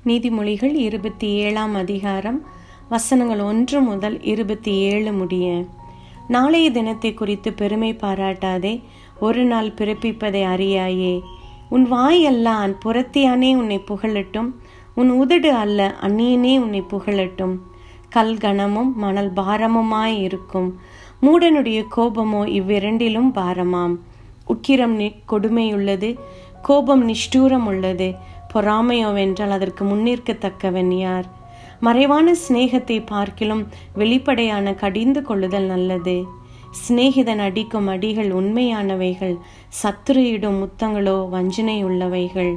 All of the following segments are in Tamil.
நீதிமொழிகள் 27ஆம் அதிகாரம் வசனங்கள் 1 முதல் 27 முடிய. நாளைய தினத்தை குறித்து பெருமை பாராட்டாதே, ஒரு நாள் பிறப்பிப்பதை அறியாயே. உன் வாய் அல்லான் புறத்தியானே உன்னை புகழட்டும், உன் உதடு அல்ல அந்நியனே உன்னை புகழட்டும். கல் கனமும் மணல் பாரமுமாய் இருக்கும், மூடனுடைய கோபமோ இவ்விரண்டிலும் பாரமாம். உக்கிரம் கொடுமையுள்ளது, கோபம் நிஷ்டூரம் உள்ளது. பொறாமையோவென்றால் அதற்கு முன்னிற்கத்தக்கவன் யார்? மறைவான சிநேகத்தை பார்க்கிலும் வெளிப்படையான கடிந்து கொள்ளுதல் நல்லது. சிநேகிதன் அடிக்கும் அடிகள் உண்மையானவைகள், சத்துருயிடும் முத்தங்களோ வஞ்சனை உள்ளவைகள்.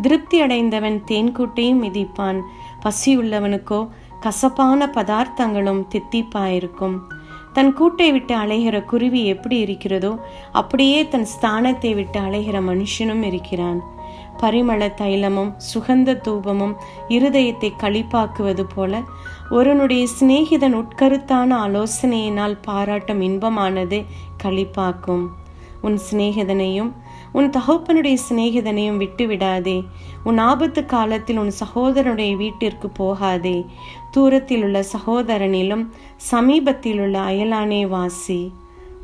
திருப்தி அடைந்தவன் தேன்கூட்டையும் மிதிப்பான், பசியுள்ளவனுக்கோ கசப்பான பதார்த்தங்களும் தித்திப்பாயிருக்கும். தன் கூட்டை விட்டு அலைகிற குருவி எப்படி இருக்கிறதோ அப்படியே தன் ஸ்தானத்தை விட்டு அலைகிற மனுஷனும் இருக்கிறான். பரிமள தைலமும் சுகந்த தூபமும் இருதயத்தை களிப்பாக்குவது போல ஒருவனுடைய சிநேகிதன் உட்கருத்தான ஆலோசனையினால் பாராட்டும் இன்பமானது களிப்பாக்கும். உன் சிநேகிதனையும் உன் தகப்பனுடைய சிநேகிதனையும் விட்டு விடாதே. உன் ஆபத்து காலத்தில் உன் சகோதரனுடைய வீட்டிற்கு போகாதே. தூரத்தில் உள்ள சகோதரனிலும் சமீபத்தில் உள்ள அயலானே வாசி.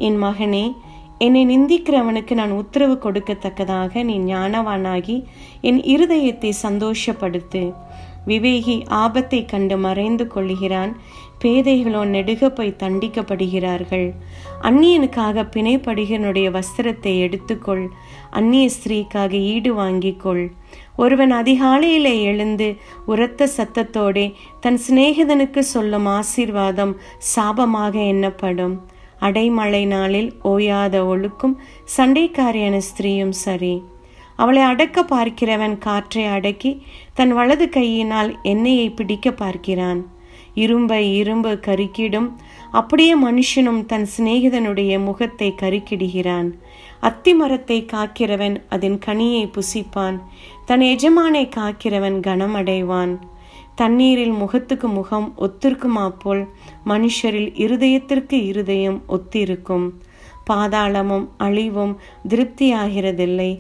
என் மகனே, என்னை நிந்திக்கிறவனுக்கு நான் உத்தரவு கொடுக்கத்தக்கதாக நீ ஞானவானாகி என் இருதயத்தை சந்தோஷப்படுத்து. விவேகி ஆபத்தை கண்டு மறைந்து கொள்கிறான், பேதைகளோ நெடுக போய் தண்டிக்கப்படுகிறார்கள். அந்நியனுக்காக பிணைப்படுகிறனுடைய வஸ்திரத்தை எடுத்துக்கொள், அந்நிய ஸ்திரீக்காக ஈடு வாங்கிக்கொள். ஒருவன் அதிகாலையிலே எழுந்து உரத்த சத்தத்தோடே தன் சிநேகிதனுக்கு சொல்லும் ஆசீர்வாதம் சாபமாக எண்ணப்படும். அடைமழை நாளில் ஓயாத ஒழுக்கும் சண்டைக்காரியான ஸ்திரீயும் சரி. அவளை அடக்க பார்க்கிறவன் காற்றை அடக்கி தன் வலது கையினால் எண்ணெயை பிடிக்க பார்க்கிறான். இரும்பை இரும்பு கருக்கிடும், அப்படியே மனுஷனும் தன் சிநேகிதனுடைய முகத்தை கருக்கிடுகிறான். அத்தி மரத்தை காக்கிறவன் அதன் கனியை புசிப்பான், தன் எஜமானை காக்கிறவன் கனமடைவான். தண்ணீரில் முகத்துக்கு முகம் ஒத்திருக்குமா போல் மனுஷரில் இருதயத்திற்கு இருதயம் ஒத்திருக்கும். பாதாளமும் அழிவும் திருப்தியாகிறதில்லை,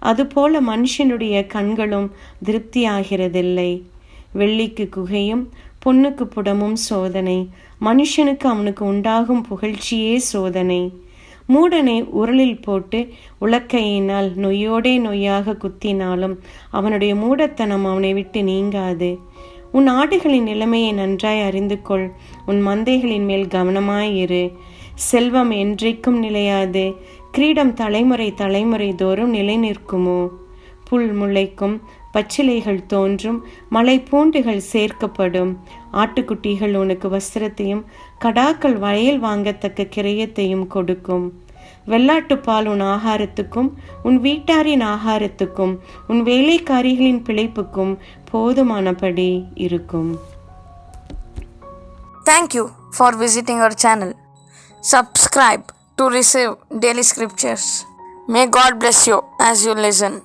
அதுபோல மனுஷனுடைய கண்களும் திருப்தியாகிறதில்லை. வெள்ளிக்கு குகையும் பொன்னுக்கு புடமும் சோதனை, மனுஷனுக்கு அவனுக்கு உண்டாகும் புகழ்ச்சியே சோதனை. மூடனை உரலில் போட்டு உலக்கையினால் நொய்யோடே நொய்யாக குத்தினாலும் அவனுடைய மூடத்தனம் அவனை விட்டு நீங்காது. உன் ஆடுகளின் நிலைமையை நன்றாய் அறிந்து கொள், உன் மந்தைகளின் மேல் கவனமாயிரு. செல்வம் என்றைக்கும் நிலையாது, கிரீடம் தலைமுறை தலைமுறை தோறும் நிலை நிற்குமோ? புல் முளைக்கும், பச்சிலைகள் தோன்றும், மலை பூண்டுகள் சேர்க்கப்படும். ஆட்டுக்குட்டிகள் உனக்கு வஸ்திரத்தையும் கடாக்கள் வயல் வாங்கத்தக்க கிரயத்தையும் கொடுக்கும். வெள்ளாட்டுப்பால் உன் ஆகாரத்துக்கும் உன் வீட்டாரின் ஆகாரத்துக்கும் உன் வேலைக்காரிகளின் பிழைப்புக்கும் போதுமானபடி இருக்கும். Thank you for visiting our channel. Subscribe to receive daily scriptures. May God bless you as you listen.